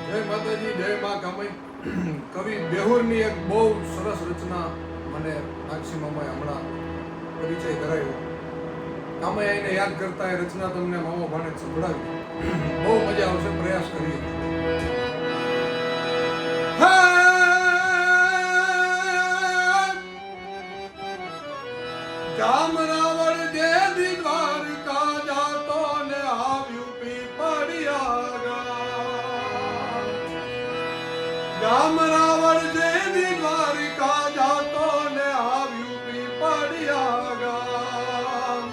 જય માતાજી, જય મા કામઈ. કવિ બેહુરની એક બહુ સરસ રચના મને નાગસી મામાએ હમણાં પરિચય કરાવ્યો. કામઈ આઈને યાદ કરતા એ રચના તમને મામો ભાણે સંભળાવી. બહુ મજા આવશે, પ્રયાસ કરીએ. જામ રાવણ જે દ્વારકા જાતો ને આવ્યું પીપળિયા ગામ. જામ રાવણ જે દ્વારકા જાતો ને આવ્યું પીપળિયા ગામ.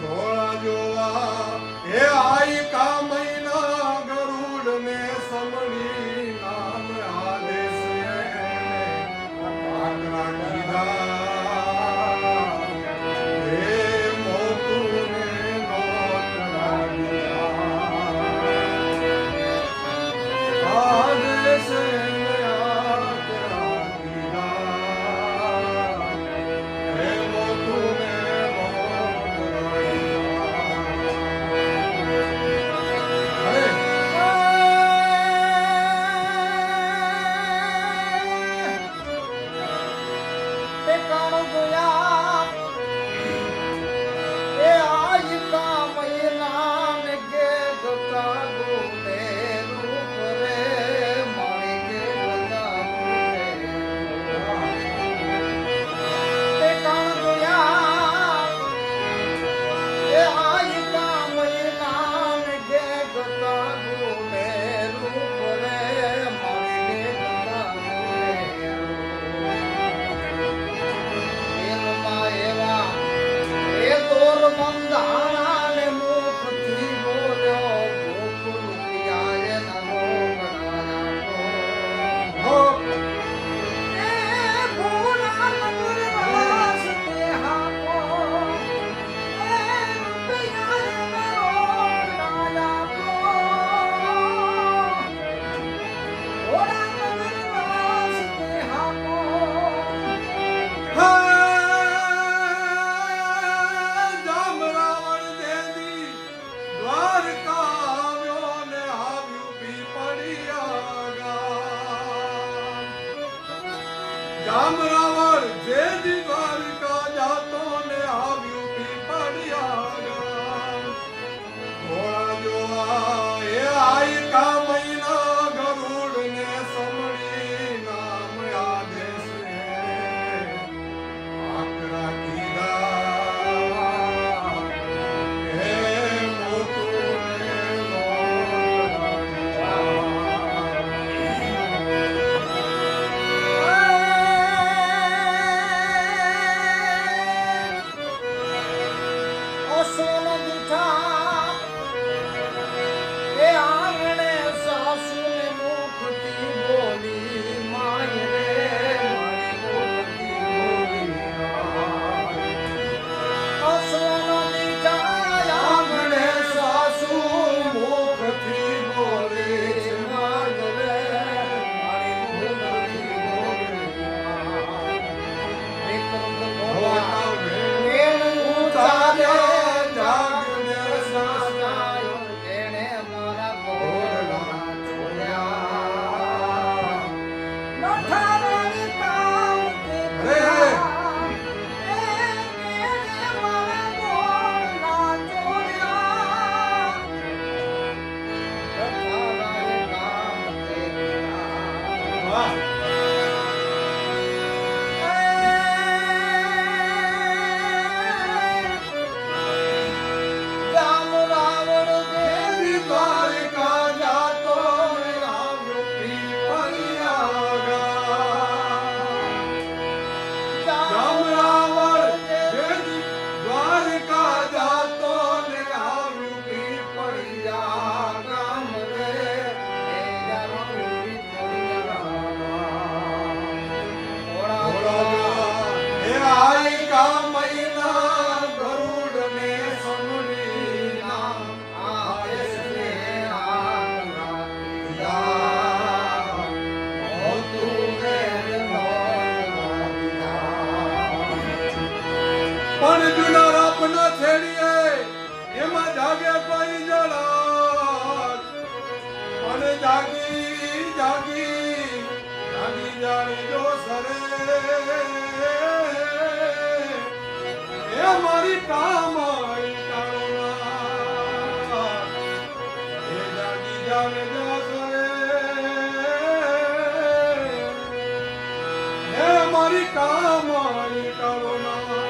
ધોળા જોવા એ આઈ કામઈના ગરુડ ને સમણી નામ આદેશ આકરા કીધા. જામ રાવણ જે દ્વારકા જાતો ને આવ્યું પીપળિયા ગામ. ધોળા જોવા એ આઈ કામઈના ગરુડ ને સમણી નામ આદેશ આકરા કીધા. હે મોતું ને પણ જુના આપના છેડીએ એમાં જાગે કોઈ જળા પણ જાગી મારી કામાઈ કાળોના એ જાગી જાને જાસરે હે મારી કામાઈ કાળોના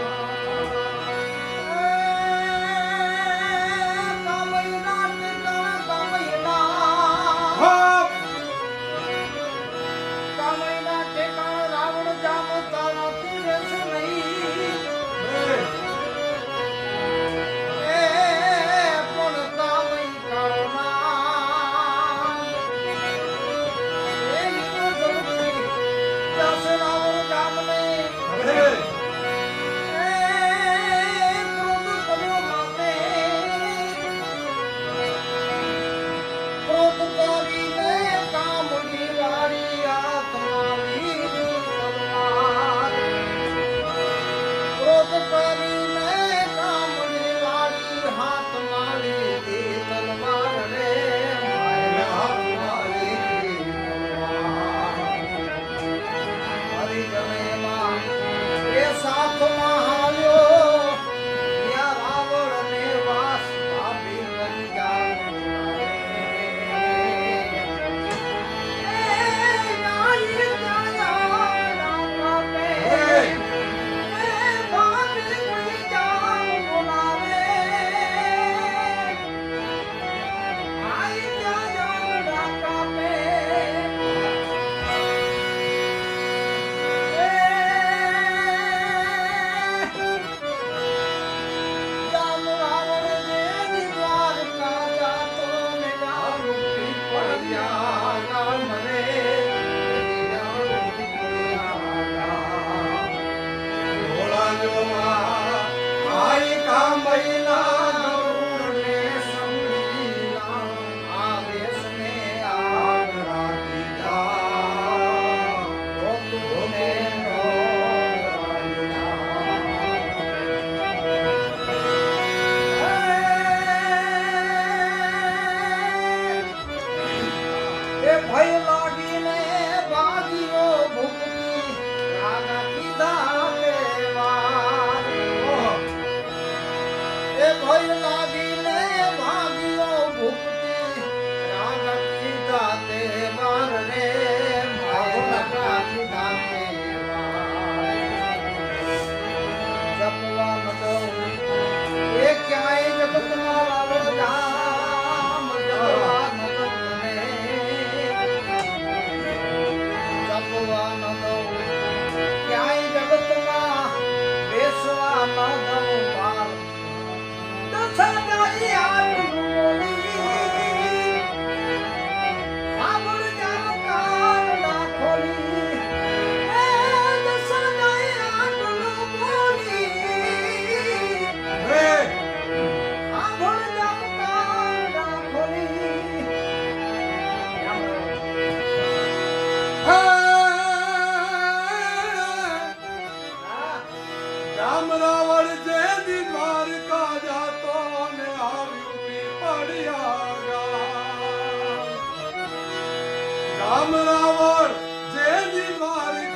ભય લાગીને ભાગ્યો ભૂખતી રાગા કીધા દેવા એ ભય લાગીને ભાગ્યો ભૂખતી રાગા કીધા દેવા રે રાગા કીધા દેવા જપવા મતો એ ક્યાંય જગતમાં રાવણ ધામ જપવા ક્યાંય જગતમાં બેસવા ન દઉં બાર દશા ગાઈ આટલું બોલી સાંભળ જાવ કાન ના ખોલી એ દશા ગાઈ આટલું બોલી સાંભળ જાવ કાન ના ખોલી રામ રાવણ જે દી દ્વારકા જાતો ને આવ્યું પીપળિયા ગામ રામ રાવણ જે દી દ્વારકા